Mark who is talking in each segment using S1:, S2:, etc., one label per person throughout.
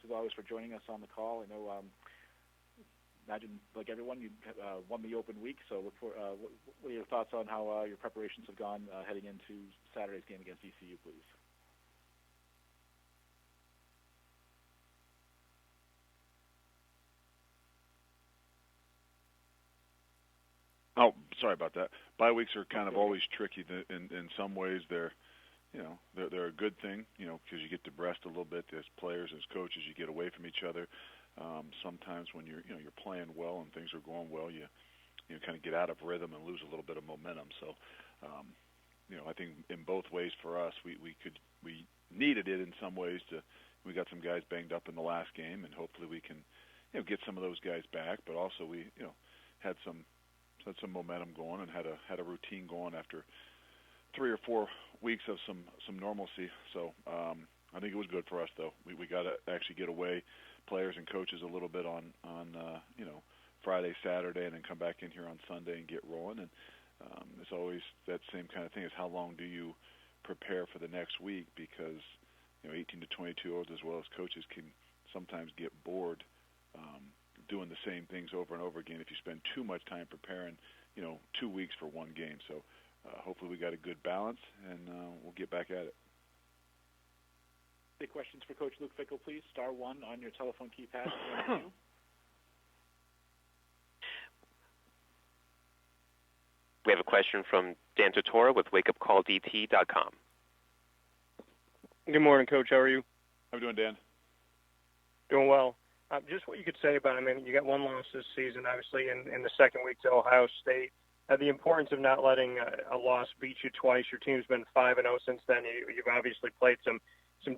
S1: as always, for joining us on the call. I know, imagine, like everyone, you won the open week, so look for, what are your thoughts on how your preparations have gone heading into Saturday's game against ECU, please?
S2: Oh, sorry about that. Bye weeks are kind of always tricky. In some ways, they're a good thing, because you get to rest a little bit as players, as coaches. You get away from each other. Sometimes when you're playing well and things are going well, you kind of get out of rhythm and lose a little bit of momentum. So, I think in both ways for us, we needed it in some ways. We got some guys banged up in the last game, and hopefully we can get some of those guys back. But also we had some momentum going and had a routine going after 3 or 4 weeks of some normalcy. So I think it was good for us, though. We got to actually get away, players and coaches, a little bit on Friday, Saturday, and then come back in here on Sunday and get rolling. And it's always that same kind of thing: is how long do you prepare for the next week? Because 18 to 22-year-olds as well as coaches can sometimes get bored doing the same things over and over again if you spend too much time preparing 2 weeks for one game. So hopefully we got a good balance, and we'll get back at it.
S1: Any questions for Coach Luke Fickell, please? Star 1 on your telephone keypad.
S3: We have a question from Dan Tortora with WakeUpCallDT.com.
S4: Good morning, Coach. How are you?
S2: How are you doing, Dan?
S4: Doing well. Just what you could say about, you got one loss this season, obviously, in the second week to Ohio State. The importance of not letting a loss beat you twice. Your team's been 5-0 since then. You've obviously played some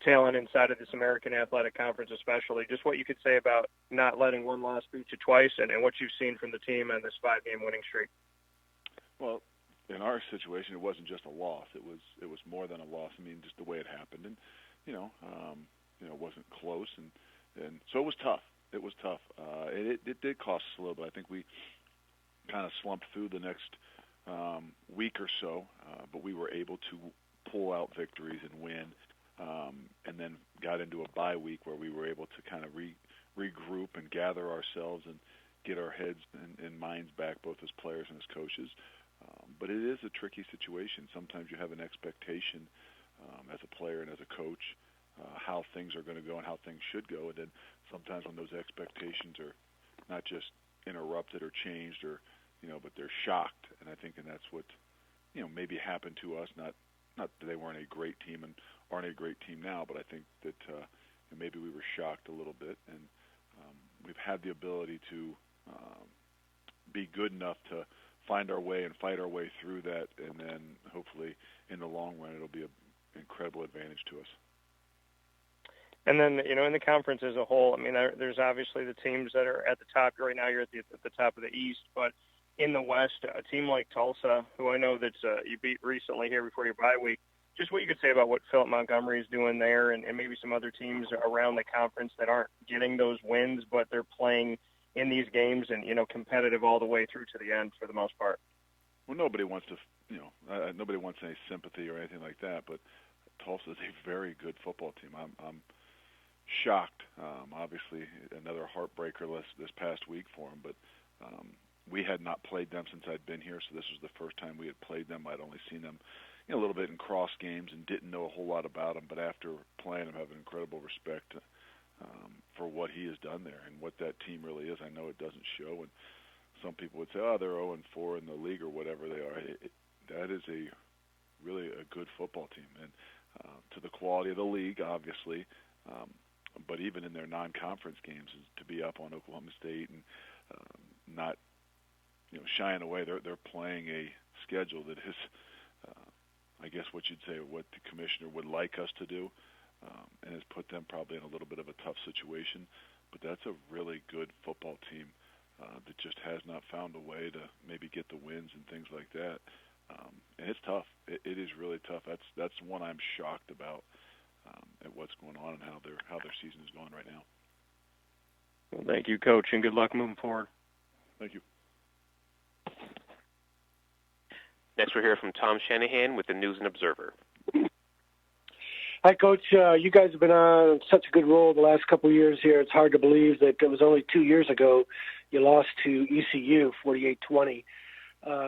S4: talent inside of this American Athletic Conference especially. Just what you could say about not letting one loss beat you twice and what you've seen from the team on this 5-game winning streak.
S2: Well, in our situation, it wasn't just a loss. It was more than a loss. Just the way it happened. And, it wasn't close. And so it was tough. It was tough. It did cost us a little bit. I think we kind of slumped through the next week or so, but we were able to pull out victories and win, and then got into a bye week where we were able to kind of regroup and gather ourselves and get our heads and minds back, both as players and as coaches. But it is a tricky situation. Sometimes you have an expectation as a player and as a coach how things are going to go and how things should go, and then sometimes when those expectations are not just interrupted or changed or but they're shocked, and I think that's what maybe happened to us. Not that they weren't a great team and aren't a great team now, but I think that maybe we were shocked a little bit, and we've had the ability to be good enough to find our way and fight our way through that, and then hopefully in the long run it'll be an incredible advantage to us.
S4: And then, in the conference as a whole, there's obviously the teams that are at the top. Right now you're at the top of the East, but in the West, a team like Tulsa, who I know that you beat recently here before your bye week, just what you could say about what Philip Montgomery is doing there and maybe some other teams around the conference that aren't getting those wins, but they're playing in these games and, competitive all the way through to the end for the most part.
S2: Well, nobody wants to, nobody wants any sympathy or anything like that, but Tulsa is a very good football team. I'm shocked. Obviously, another heartbreaker this past week for them, but we had not played them since I'd been here, so this was the first time we had played them. I'd only seen them a little bit in cross games and didn't know a whole lot about them, but after playing them, I have an incredible respect for what he has done there and what that team really is. I know it doesn't show, and some people would say, they're 0-4 in the league or whatever they are. That is really a good football team, and to the quality of the league, obviously, but even in their non-conference games, to be up on Oklahoma State and not shying away. They're playing a schedule that is, I guess what you'd say, what the commissioner would like us to do, and has put them probably in a little bit of a tough situation. But that's a really good football team that just has not found a way to maybe get the wins and things like that. And it's tough. It is really tough. That's one I'm shocked about at what's going on and how their season is going right now.
S4: Well, thank you, Coach, and good luck moving forward.
S2: Thank you.
S3: Next, we'll hear from Tom Shanahan with the News and Observer.
S5: Hi, Coach. You guys have been on such a good roll the last couple of years here. It's hard to believe that it was only 2 years ago you lost to ECU 48-20.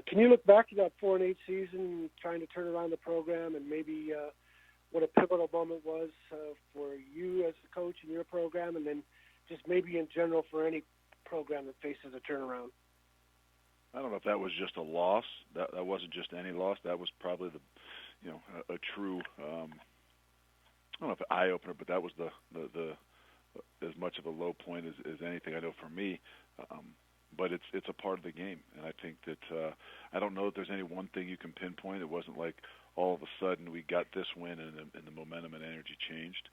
S5: Can you look back to that 4-8 season, trying to turn around the program, and maybe what a pivotal moment was for you as a coach in your program, and then just maybe in general for any program that faces a turnaround?
S2: I don't know if that was just a loss. That wasn't just any loss. That was probably a true I don't know if an eye opener, but that was the as much of a low point as anything I know for me. But it's a part of the game, and I think that I don't know if there's any one thing you can pinpoint. It wasn't like all of a sudden we got this win and the momentum and energy changed.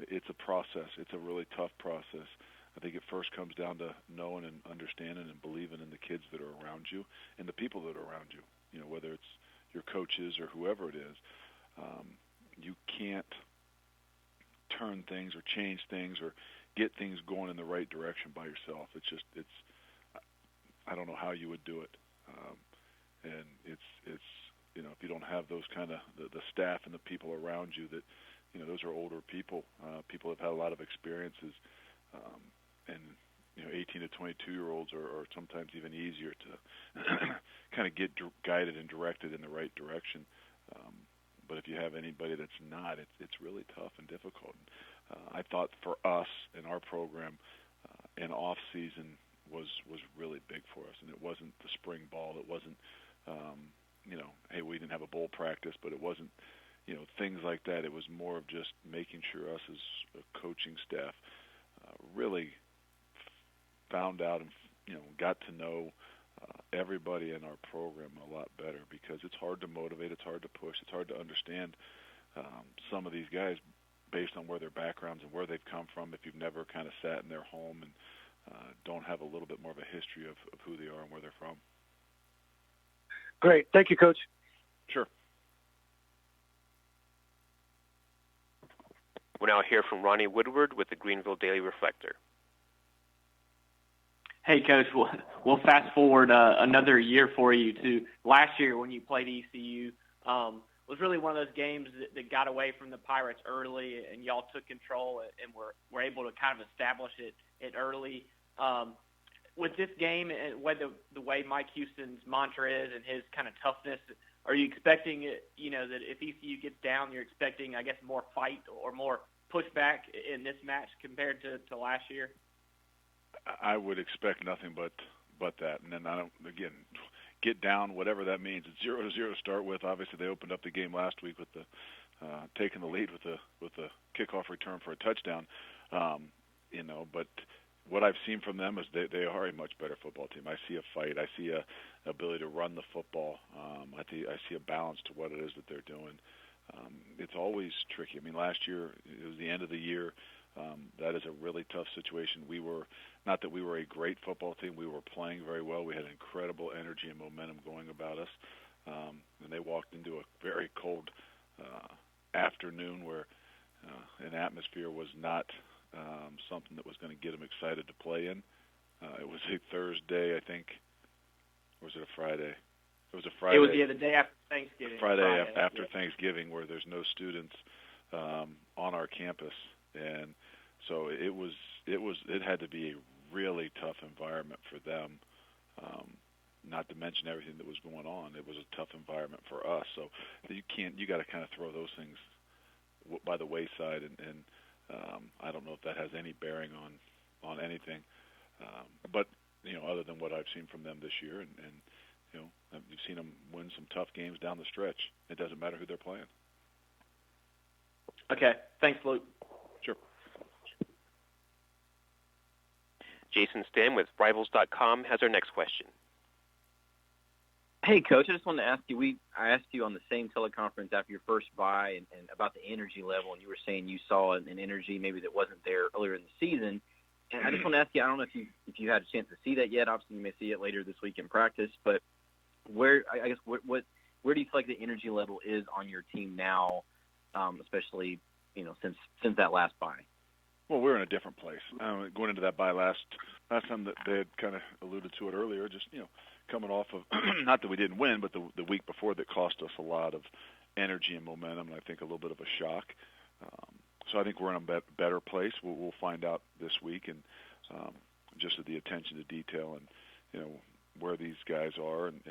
S2: It's a process. It's a really tough process. I think it first comes down to knowing and understanding and believing in the kids that are around you and the people that are around you. You know, whether it's your coaches or whoever it is, you can't turn things or change things or get things going in the right direction by yourself. It's I don't know how you would do it, and it's you know, if you don't have those kind of the staff and the people around you that, you know, those are older people, people have had a lot of experiences, and you know, 18 to 22-year-olds are sometimes even easier to kind of get guided and directed in the right direction. But if you have anybody that's not, it's really tough and difficult. I thought for us in our program, an off season was really big for us, and it wasn't the spring ball. It wasn't, you know, hey, we didn't have a bowl practice, but it wasn't, you know, things like that. It was more of just making sure us as a coaching staff really found out and, you know, got to know everybody in our program a lot better, because it's hard to motivate, it's hard to push, it's hard to understand some of these guys based on where their backgrounds and where they've come from if you've never kind of sat in their home and don't have a little bit more of a history of who they are and where they're from.
S5: Great. Thank you, Coach.
S2: Sure.
S3: We'll now hear from Ronnie Woodward with the Greenville Daily Reflector.
S6: Hey, Coach, we'll fast forward another year for you to last year when you played ECU. Was really one of those games that got away from the Pirates early, and y'all took control and were able to kind of establish it early. With this game and the way Mike Houston's mantra is and his kind of toughness, are you expecting, you know, that if ECU gets down, you're expecting, I guess, more fight or more pushback in this match compared to last year?
S2: I would expect nothing but that. And then I don't, again, get down, whatever that means. It's 0-0 to start with. Obviously, they opened up the game last week with the taking the lead with the kickoff return for a touchdown. You know, but what I've seen from them is they are a much better football team. I see a fight. I see a ability to run the football. I see a balance to what it is that they're doing. It's always tricky. I mean, last year, it was the end of the year. That is a really tough situation. We were, not that we were a great football team, we were playing very well. We had incredible energy and momentum going about us. And they walked into a very cold afternoon where an atmosphere was not something that was going to get them excited to play in. It was a Thursday, I think. Or was it a Friday? It was a Friday.
S6: It was the day after Thanksgiving.
S2: Friday after Thanksgiving, where there's no students on our campus. And so it had to be a really tough environment for them, not to mention everything that was going on. It was a tough environment for us. So you got to kind of throw those things by the wayside, and I don't know if that has any bearing on anything. But, you know, other than what I've seen from them this year, and you know, you've seen them win some tough games down the stretch. It doesn't matter who they're playing.
S6: Okay. Thanks, Luke.
S2: Sure.
S3: Jason Stem with Rivals.com has our next question.
S7: Hey, Coach, I just wanted to ask you, I asked you on the same teleconference after your first bye and about the energy level, and you were saying you saw an energy maybe that wasn't there earlier in the season. And I just want to ask you, I don't know if you had a chance to see that yet. Obviously, you may see it later this week in practice, but where do you feel like the energy level is on your team now, especially, you know, since that last bye?
S2: Well, we're in a different place. Going into that bye last time that they had kind of alluded to it earlier, just, you know, coming off of, not that we didn't win, but the week before that cost us a lot of energy and momentum, and I think a little bit of a shock. So I think we're in a better place. We'll find out this week, and just at the attention to detail and, you know, where these guys are and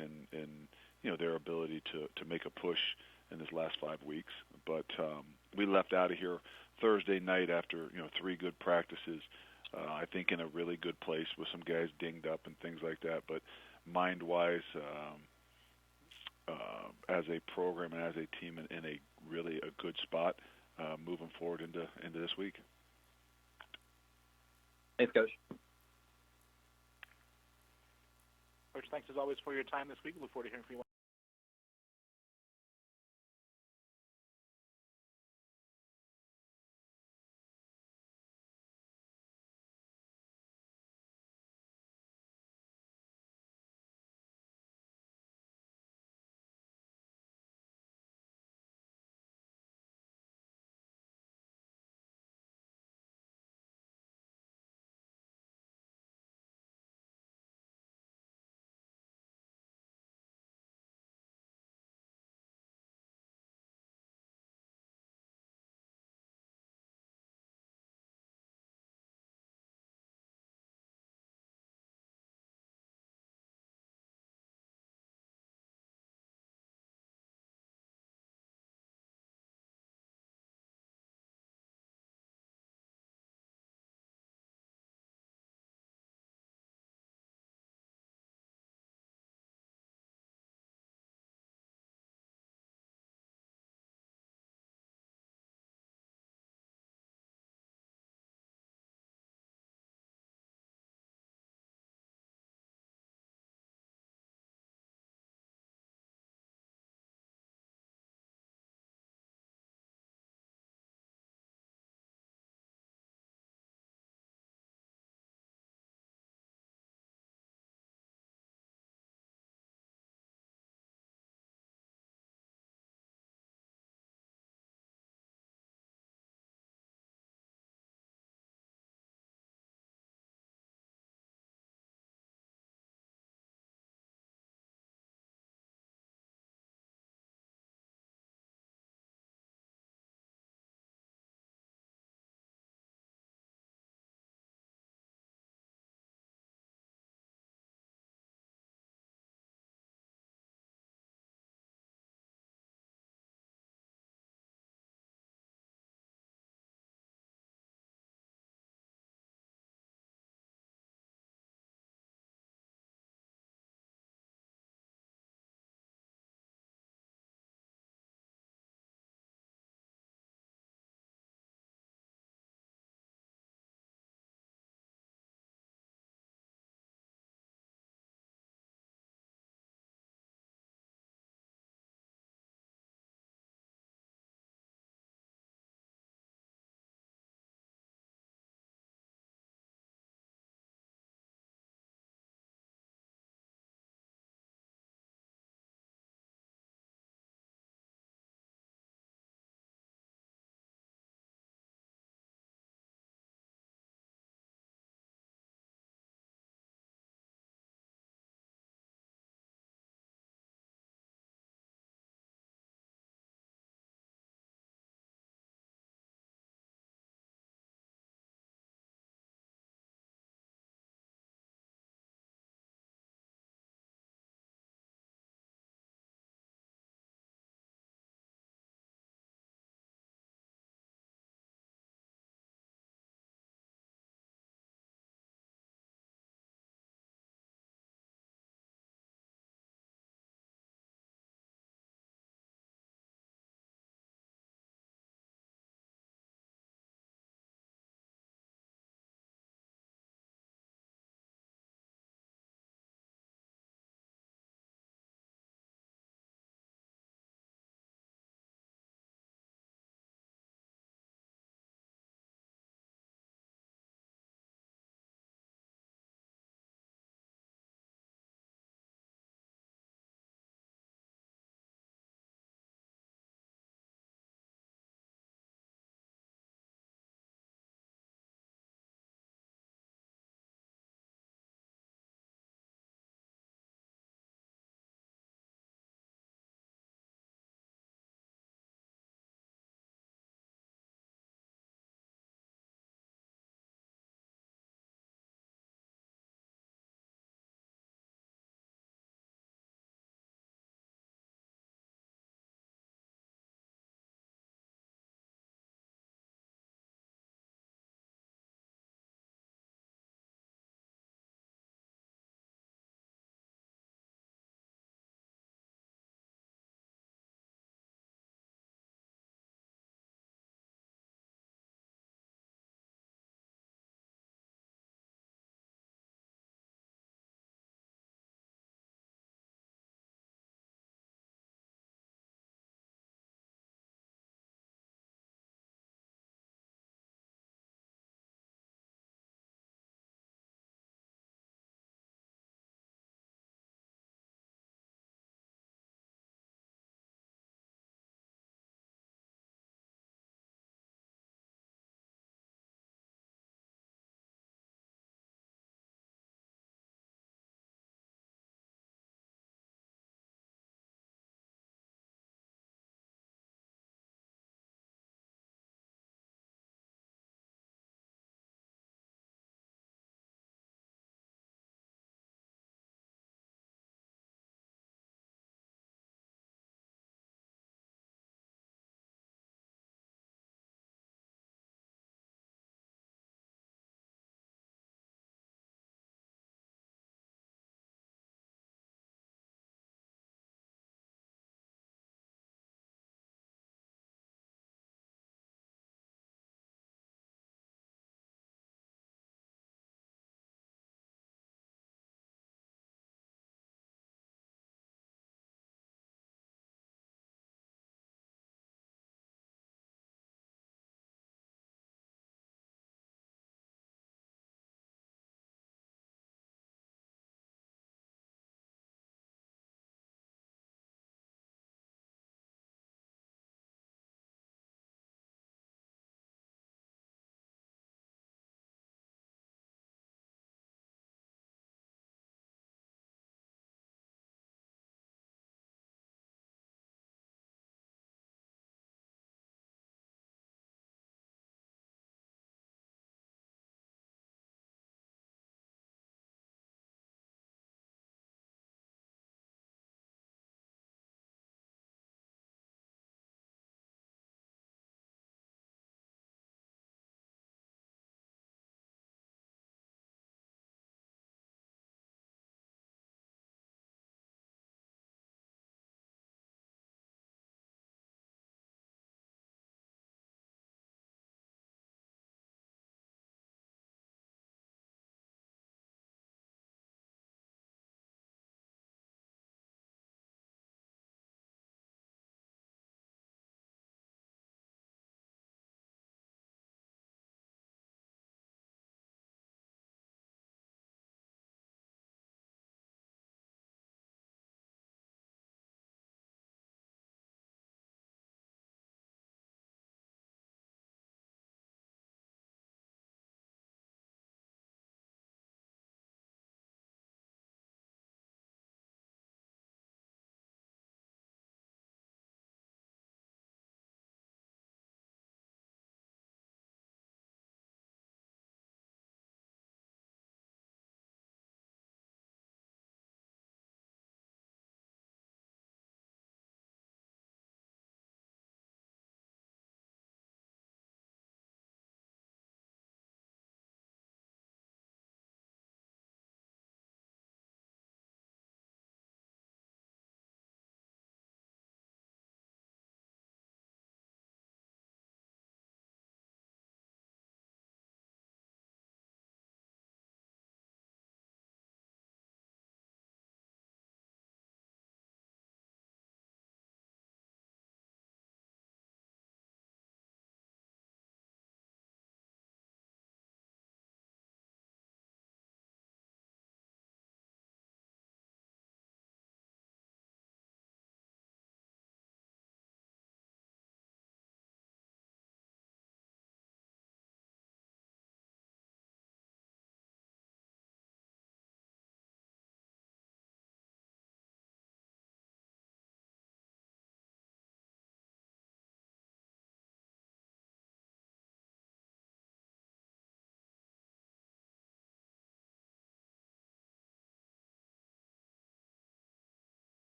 S2: you know, their ability to make a push in this last 5 weeks. But we left out of here Thursday night after, you know, 3 good practices, I think in a really good place with some guys dinged up and things like that. But mind-wise, as a program and as a team in a really a good spot moving forward into this week.
S7: Thanks, Coach.
S1: Coach, thanks as always for your time this week. Look forward to hearing from you.